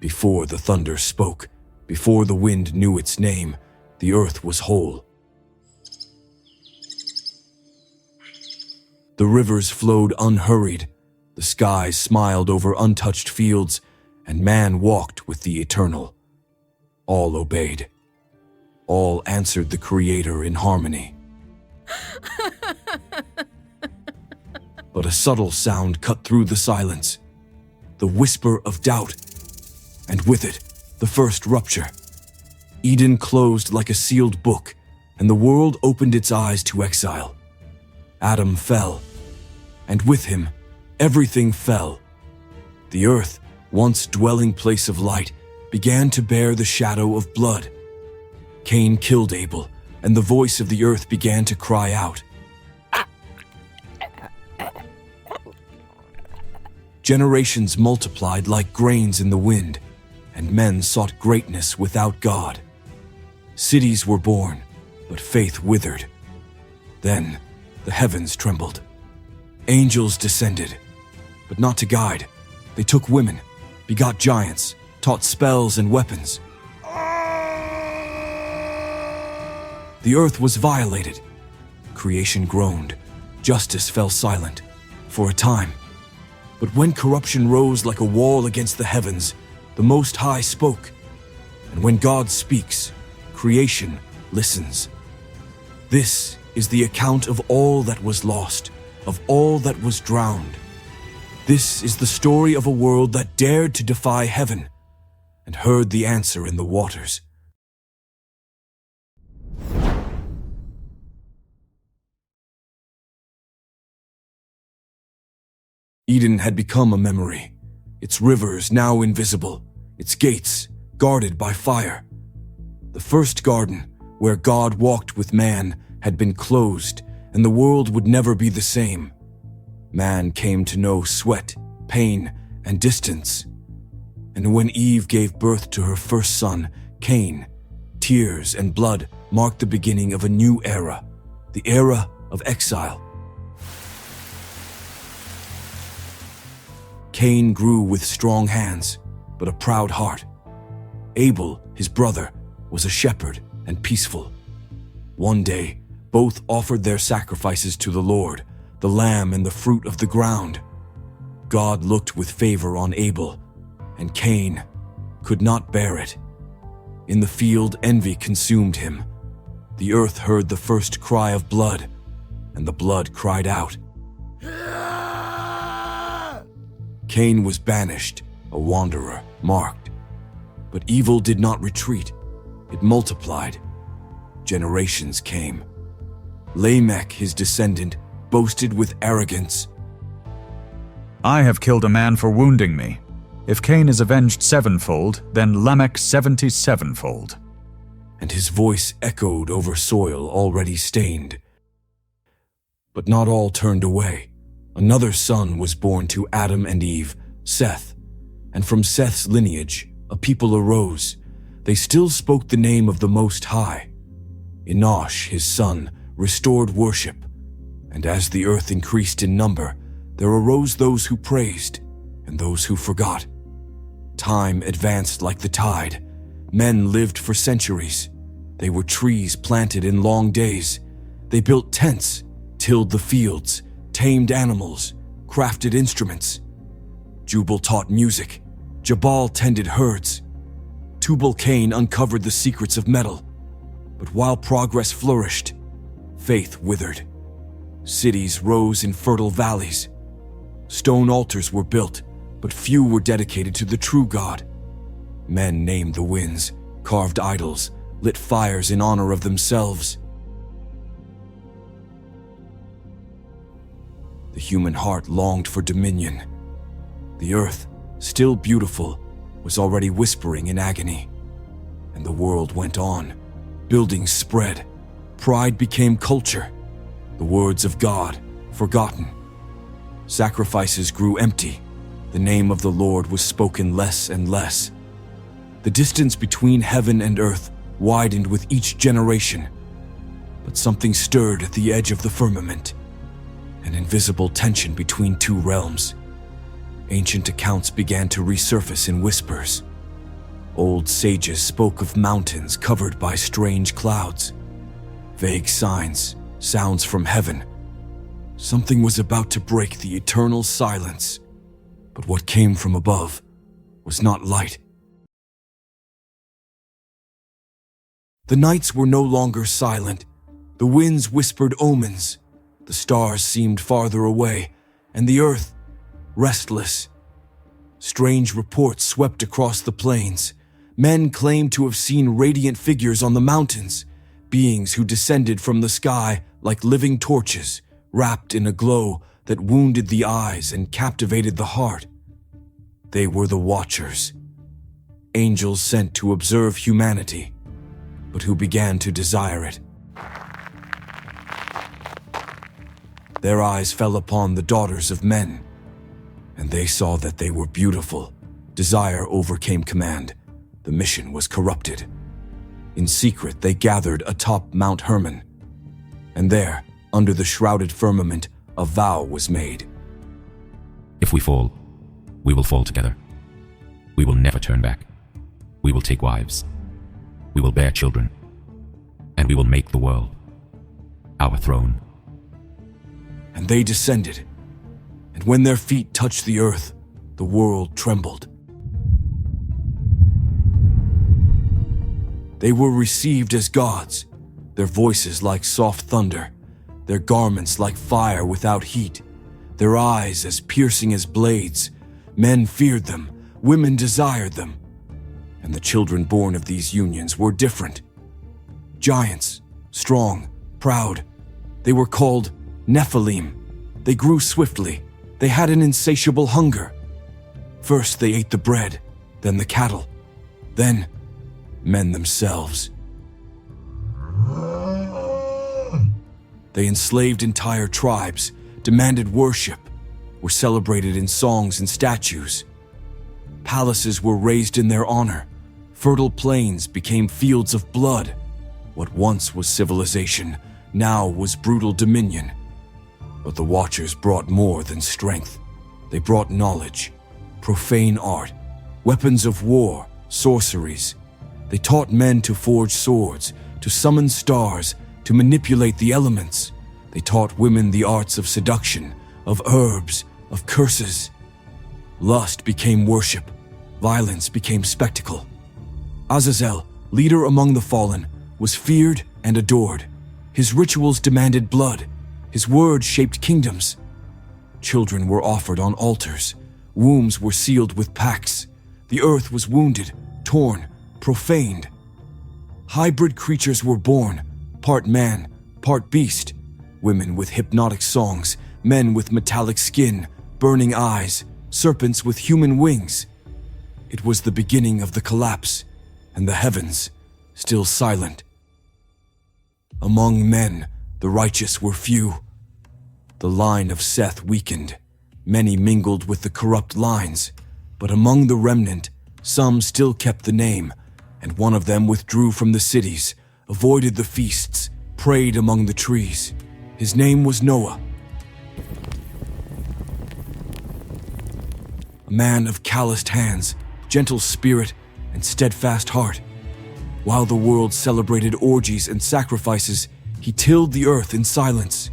Before the thunder spoke, before the wind knew its name, the earth was whole. The rivers flowed unhurried, the skies smiled over untouched fields, and man walked with the eternal. All obeyed. All answered the Creator in harmony. But a subtle sound cut through the silence, the whisper of doubt, and with it, the first rupture. Eden closed like a sealed book, and the world opened its eyes to exile. Adam fell, and with him, everything fell. The earth, once dwelling place of light, began to bear the shadow of blood. Cain killed Abel, and the voice of the earth began to cry out. Generations multiplied like grains in the wind, and men sought greatness without God. Cities were born, but faith withered. Then the heavens trembled. Angels descended, but not to guide. They took women, begot giants, taught spells and weapons. The earth was violated. Creation groaned. Justice fell silent, for a time. But when corruption rose like a wall against the heavens, the Most High spoke. And when God speaks, creation listens. This is the account of all that was lost, of all that was drowned. This is the story of a world that dared to defy heaven and heard the answer in the waters. Eden had become a memory, its rivers now invisible, its gates guarded by fire. The first garden, where God walked with man, had been closed, and the world would never be the same. Man came to know sweat, pain, and distance. And when Eve gave birth to her first son, Cain, tears and blood marked the beginning of a new era, the era of exile. Cain grew with strong hands, but a proud heart. Abel, his brother, was a shepherd and peaceful. One day, both offered their sacrifices to the Lord, the lamb and the fruit of the ground. God looked with favor on Abel, and Cain could not bear it. In the field, envy consumed him. The earth heard the first cry of blood, and the blood cried out. Cain was banished, a wanderer, marked. But evil did not retreat. It multiplied. Generations came. Lamech, his descendant, boasted with arrogance. I have killed a man for wounding me. If Cain is avenged sevenfold, then Lamech 77-fold. And his voice echoed over soil already stained. But not all turned away. Another son was born to Adam and Eve, Seth. And from Seth's lineage, a people arose. They still spoke the name of the Most High. Enoch, his son, restored worship. And as the earth increased in number, there arose those who praised and those who forgot. Time advanced like the tide. Men lived for centuries. They were trees planted in long days. They built tents, tilled the fields, tamed animals, crafted instruments. Jubal taught music. Jabal tended herds. Tubal-Cain uncovered the secrets of metal. But while progress flourished, faith withered. Cities rose in fertile valleys. Stone altars were built, but few were dedicated to the true God. Men named the winds, carved idols, lit fires in honor of themselves. The human heart longed for dominion. The earth, still beautiful, was already whispering in agony. And the world went on. Buildings spread. Pride became culture. The words of God forgotten. Sacrifices grew empty. The name of the Lord was spoken less and less. The distance between heaven and earth widened with each generation. But something stirred at the edge of the firmament. An invisible tension between two realms. Ancient accounts began to resurface in whispers. Old sages spoke of mountains covered by strange clouds. Vague signs, sounds from heaven. Something was about to break the eternal silence. But what came from above was not light. The nights were no longer silent. The winds whispered omens. The stars seemed farther away, and the earth restless. Strange reports swept across the plains. Men claimed to have seen radiant figures on the mountains, beings who descended from the sky like living torches, wrapped in a glow that wounded the eyes and captivated the heart. They were the Watchers, angels sent to observe humanity, but who began to desire it. Their eyes fell upon the daughters of men, and they saw that they were beautiful. Desire overcame command. The mission was corrupted. In secret, they gathered atop Mount Hermon, and there, under the shrouded firmament, a vow was made. If we fall, we will fall together. We will never turn back. We will take wives. We will bear children. And we will make the world our throne. And they descended, and when their feet touched the earth, the world trembled. They were received as gods, their voices like soft thunder, their garments like fire without heat, their eyes as piercing as blades. Men feared them, women desired them, and the children born of these unions were different. Giants, strong, proud. They were called Nephilim. They grew swiftly. They had an insatiable hunger. First they ate the bread, then the cattle, then men themselves. They enslaved entire tribes, demanded worship, were celebrated in songs and statues. Palaces were raised in their honor. Fertile plains became fields of blood. What once was civilization now was brutal dominion. But the Watchers brought more than strength. They brought knowledge, profane art, weapons of war, sorceries. They taught men to forge swords, to summon stars, to manipulate the elements. They taught women the arts of seduction, of herbs, of curses. Lust became worship. Violence became spectacle. Azazel, leader among the fallen, was feared and adored. His rituals demanded blood. His words shaped kingdoms. Children were offered on altars. Wombs were sealed with pacts. The earth was wounded, torn, profaned. Hybrid creatures were born, part man, part beast. Women with hypnotic songs, men with metallic skin, burning eyes, serpents with human wings. It was the beginning of the collapse, and the heavens still silent. Among men, the righteous were few. The line of Seth weakened. Many mingled with the corrupt lines, but among the remnant, some still kept the name, and one of them withdrew from the cities, avoided the feasts, prayed among the trees. His name was Noah. A man of calloused hands, gentle spirit, and steadfast heart. While the world celebrated orgies and sacrifices, he tilled the earth in silence.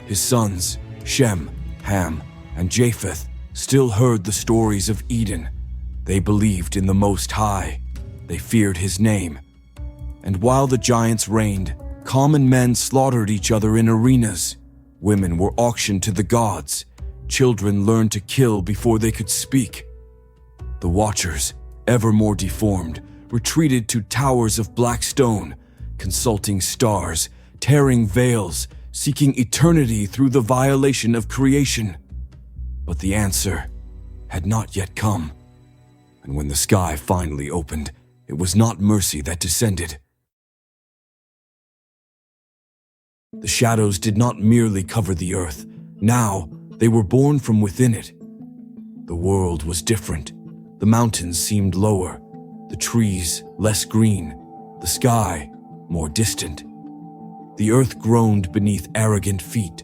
His sons, Shem, Ham, and Japheth, still heard the stories of Eden. They believed in the Most High. They feared his name. And while the giants reigned, common men slaughtered each other in arenas. Women were auctioned to the gods. Children learned to kill before they could speak. The Watchers, ever more deformed, retreated to towers of black stone, consulting stars, tearing veils, seeking eternity through the violation of creation. But the answer had not yet come. And when the sky finally opened, it was not mercy that descended. The shadows did not merely cover the earth. Now, they were born from within it. The world was different. The mountains seemed lower, the trees less green, the sky more distant. The earth groaned beneath arrogant feet.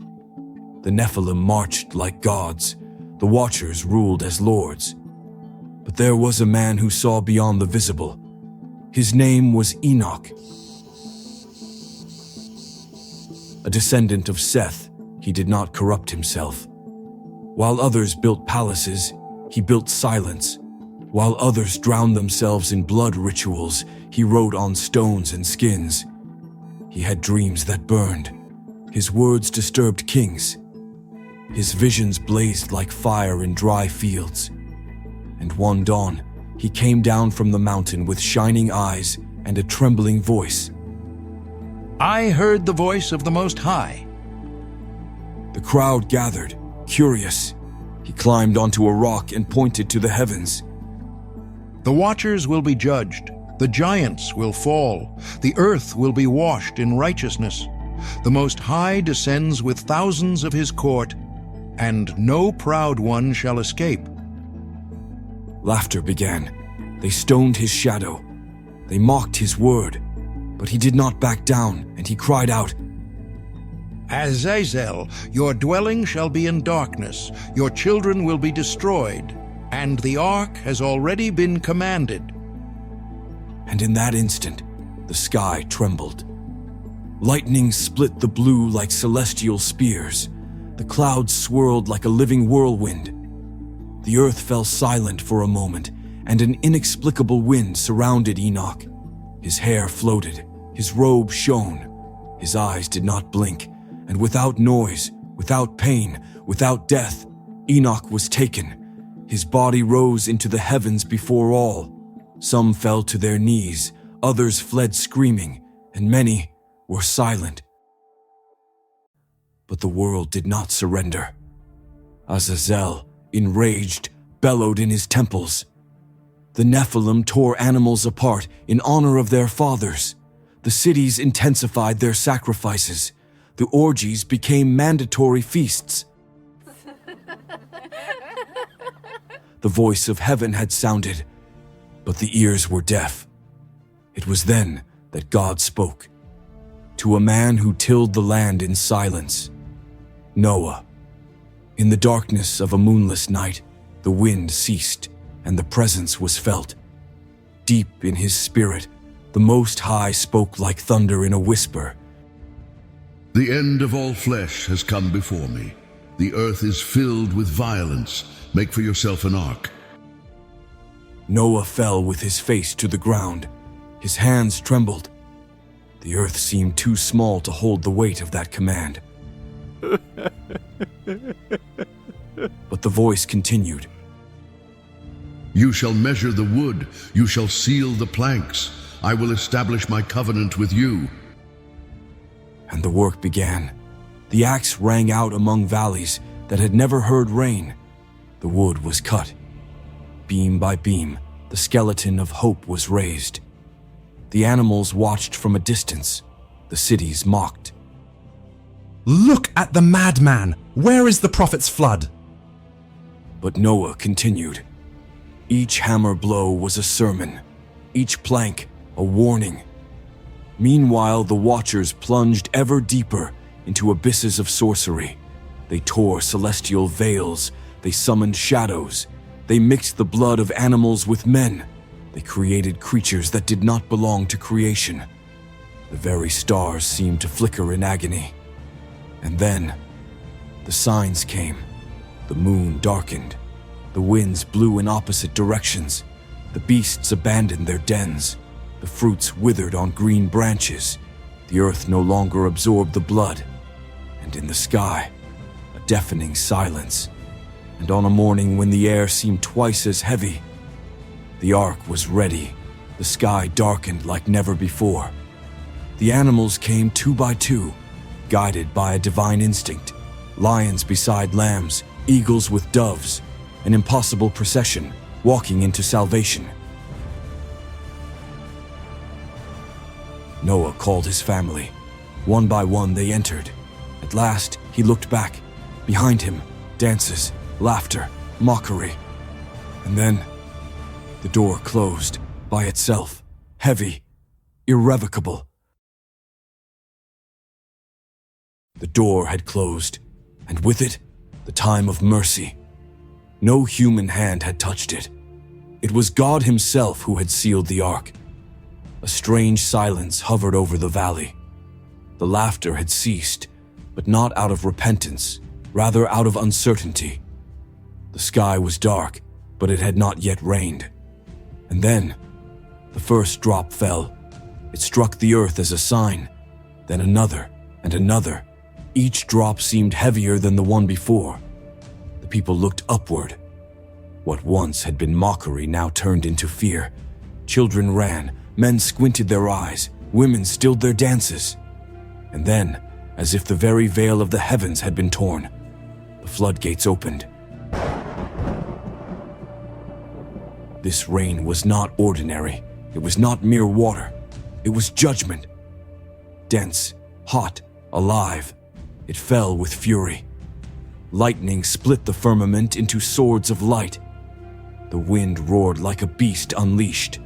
The Nephilim marched like gods. The Watchers ruled as lords. But there was a man who saw beyond the visible. His name was Enoch. A descendant of Seth, he did not corrupt himself. While others built palaces, he built silence. While others drowned themselves in blood rituals, he wrote on stones and skins. He had dreams that burned. His words disturbed kings. His visions blazed like fire in dry fields. And one dawn, he came down from the mountain with shining eyes and a trembling voice. I heard the voice of the Most High. The crowd gathered, curious. He climbed onto a rock and pointed to the heavens. The watchers will be judged. The giants will fall. The earth will be washed in righteousness. The Most High descends with thousands of his court, and no proud one shall escape. Laughter began. They stoned his shadow. They mocked his word. But he did not back down, and he cried out, Azazel, your dwelling shall be in darkness. Your children will be destroyed, and the ark has already been commanded. And in that instant, the sky trembled. Lightning split the blue like celestial spears. The clouds swirled like a living whirlwind. The earth fell silent for a moment, and an inexplicable wind surrounded Enoch. His hair floated, his robe shone, his eyes did not blink, and without noise, without pain, without death, Enoch was taken. His body rose into the heavens before all. Some fell to their knees, others fled screaming, and many were silent. But the world did not surrender. Azazel, enraged, bellowed in his temples. The Nephilim tore animals apart in honor of their fathers. The cities intensified their sacrifices. The orgies became mandatory feasts. The voice of heaven had sounded, but the ears were deaf. It was then that God spoke to a man who tilled the land in silence, Noah. In the darkness of a moonless night, the wind ceased and the presence was felt. Deep in his spirit, the Most High spoke like thunder in a whisper. The end of all flesh has come before me. The earth is filled with violence. Make for yourself an ark. Noah fell with his face to the ground. His hands trembled. The earth seemed too small to hold the weight of that command. But the voice continued. You shall measure the wood. You shall seal the planks. I will establish my covenant with you. And the work began. The axe rang out among valleys that had never heard rain. The wood was cut. Beam by beam, the skeleton of hope was raised. The animals watched from a distance. The cities mocked. Look at the madman! Where is the prophet's flood? But Noah continued. Each hammer blow was a sermon, each plank a warning. Meanwhile, the watchers plunged ever deeper into abysses of sorcery. They tore celestial veils, they summoned shadows, they mixed the blood of animals with men. They created creatures that did not belong to creation. The very stars seemed to flicker in agony. And then, the signs came. The moon darkened. The winds blew in opposite directions. The beasts abandoned their dens. The fruits withered on green branches. The earth no longer absorbed the blood. And in the sky, a deafening silence. And on a morning when the air seemed twice as heavy, the ark was ready. The sky darkened like never before. The animals came two by two, guided by a divine instinct. Lions beside lambs, eagles with doves, an impossible procession, walking into salvation. Noah called his family. One by one they entered. At last, he looked back. Behind him, dances, laughter, mockery. And then, the door closed by itself, heavy, irrevocable. The door had closed, and with it, the time of mercy. No human hand had touched it. It was God himself who had sealed the ark. A strange silence hovered over the valley. The laughter had ceased, but not out of repentance, rather out of uncertainty. The sky was dark, but it had not yet rained. And then, the first drop fell. It struck the earth as a sign, then another and another. Each drop seemed heavier than the one before. The people looked upward. What once had been mockery now turned into fear. Children ran, men squinted their eyes, women stilled their dances. And then, as if the very veil of the heavens had been torn, the floodgates opened. This rain was not ordinary. It was not mere water. It was judgment. Dense, hot, alive. It fell with fury. Lightning split the firmament into swords of light. The wind roared like a beast unleashed.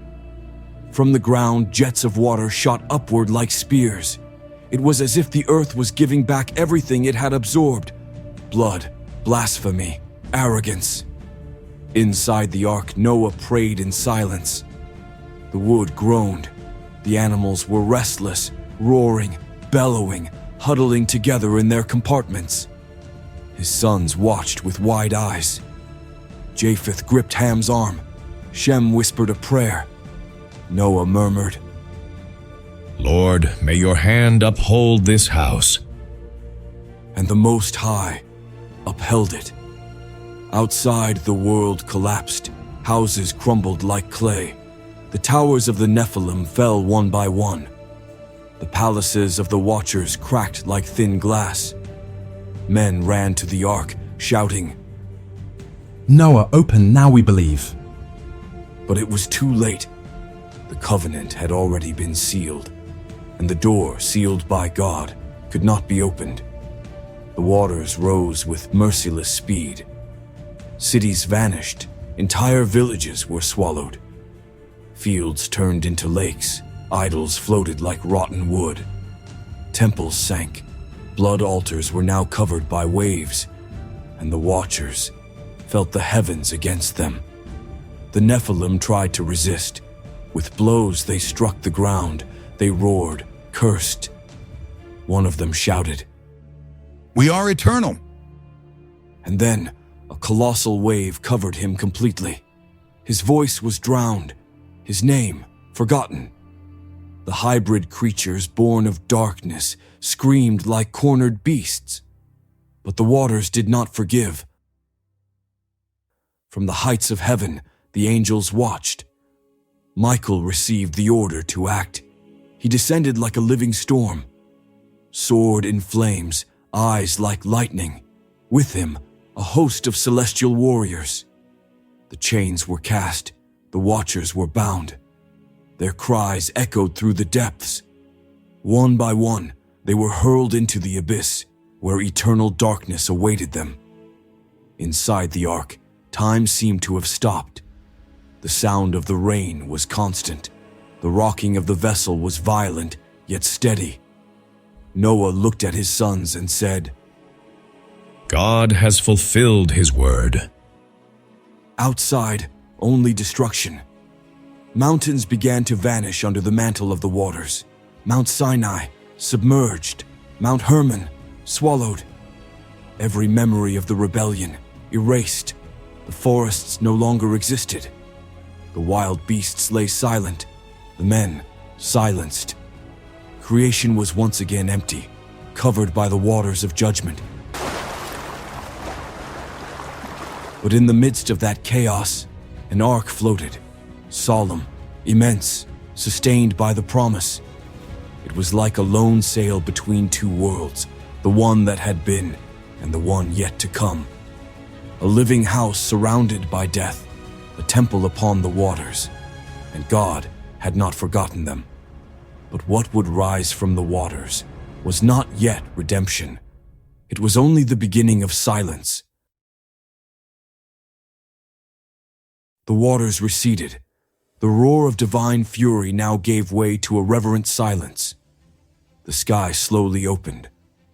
From the ground, jets of water shot upward like spears. It was as if the earth was giving back everything it had absorbed. Blood, blasphemy, arrogance. Inside the ark, Noah prayed in silence. The wood groaned. The animals were restless, roaring, bellowing, huddling together in their compartments. His sons watched with wide eyes. Japheth gripped Ham's arm. Shem whispered a prayer. Noah murmured, "Lord, may your hand uphold this house." And the Most High upheld it. Outside, the world collapsed. Houses crumbled like clay. The towers of the Nephilim fell one by one. The palaces of the Watchers cracked like thin glass. Men ran to the ark, shouting, "Noah, open, now we believe." But it was too late. The covenant had already been sealed, and the door, sealed by God, could not be opened. The waters rose with merciless speed. Cities vanished. Entire villages were swallowed. Fields turned into lakes. Idols floated like rotten wood. Temples sank. Blood altars were now covered by waves, and the Watchers felt the heavens against them. The Nephilim tried to resist. With blows they struck the ground. They roared, cursed. One of them shouted, We are eternal. and then a colossal wave covered him completely. His voice was drowned, his name forgotten. The hybrid creatures born of darkness screamed like cornered beasts. But the waters did not forgive. From the heights of heaven, the angels watched. Michael received the order to act. He descended like a living storm. Sword in flames, eyes like lightning. With him, a host of celestial warriors. The chains were cast, the Watchers were bound. Their cries echoed through the depths. One by one, they were hurled into the abyss, where eternal darkness awaited them. Inside the ark, time seemed to have stopped. The sound of the rain was constant. The rocking of the vessel was violent, yet steady. Noah looked at his sons and said, God has fulfilled his word. Outside, only destruction. Mountains began to vanish under the mantle of the waters. Mount Sinai, submerged. Mount Hermon, swallowed. Every memory of the rebellion, erased. The forests no longer existed. The wild beasts lay silent. The men, silenced. Creation was once again empty, covered by the waters of judgment. But in the midst of that chaos, an ark floated, solemn, immense, sustained by the promise. It was like a lone sail between two worlds, the one that had been and the one yet to come. A living house surrounded by death, a temple upon the waters, and God had not forgotten them. But what would rise from the waters was not yet redemption. It was only the beginning of silence. The waters receded. The roar of divine fury now gave way to a reverent silence. The sky slowly opened,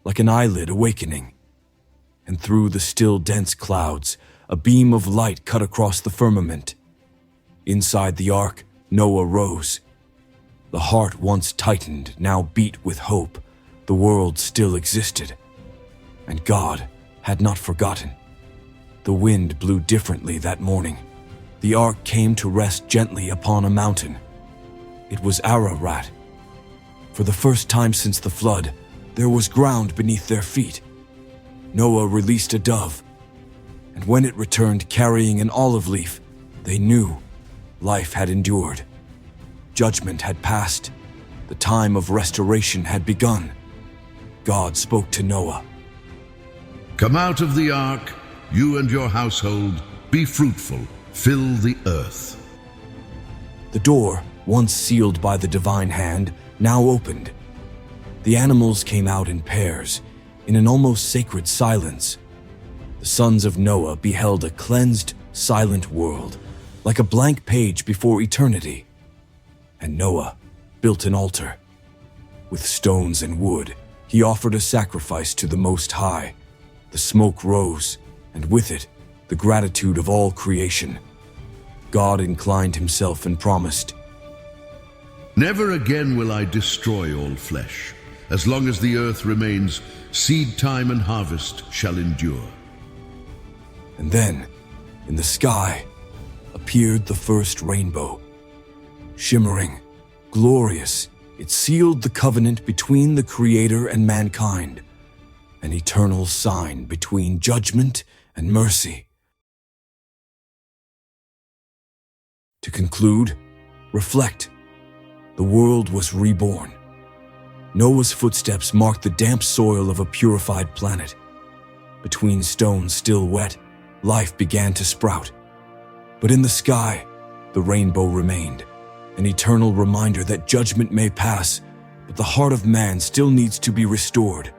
like an eyelid awakening. And through the still dense clouds, a beam of light cut across the firmament. Inside the ark, Noah rose. The heart once tightened now beat with hope. The world still existed. And God had not forgotten. The wind blew differently that morning. The ark came to rest gently upon a mountain. It was Ararat. For the first time since the flood, there was ground beneath their feet. Noah released a dove, and when it returned carrying an olive leaf, they knew life had endured. Judgment had passed. The time of restoration had begun. God spoke to Noah. Come out of the ark, you and your household, be fruitful, fill the earth. The door, once sealed by the divine hand, now opened. The animals came out in pairs, in an almost sacred silence. The sons of Noah beheld a cleansed, silent world, like a blank page before eternity. And Noah built an altar. With stones and wood, he offered a sacrifice to the Most High. The smoke rose, and with it, the gratitude of all creation. God inclined himself and promised, Never again will I destroy all flesh. As long as the earth remains, seed time and harvest shall endure. And then, in the sky, appeared the first rainbow. Shimmering, glorious, it sealed the covenant between the Creator and mankind, an eternal sign between judgment and mercy. To conclude, reflect. The world was reborn. Noah's footsteps marked the damp soil of a purified planet. Between stones still wet, life began to sprout. But in the sky, the rainbow remained, an eternal reminder that judgment may pass, but the heart of man still needs to be restored.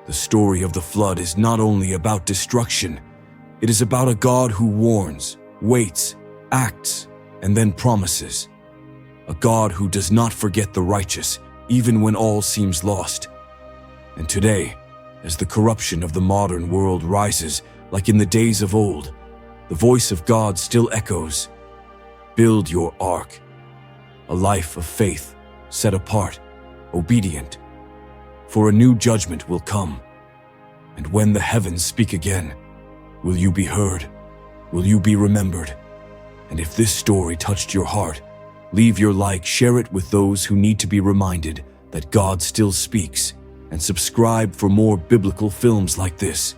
The story of the flood is not only about destruction, it is about a God who warns, waits, acts, and then promises. A God who does not forget the righteous, even when all seems lost. And today, as the corruption of the modern world rises, like in the days of old, the voice of God still echoes. Build your ark, a life of faith, set apart, obedient. For a new judgment will come. And when the heavens speak again, will you be heard? Will you be remembered? And if this story touched your heart, leave your like, share it with those who need to be reminded that God still speaks, and subscribe for more biblical films like this.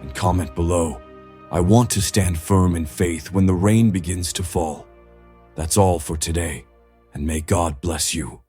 And comment below, I want to stand firm in faith when the rain begins to fall. That's all for today, and may God bless you.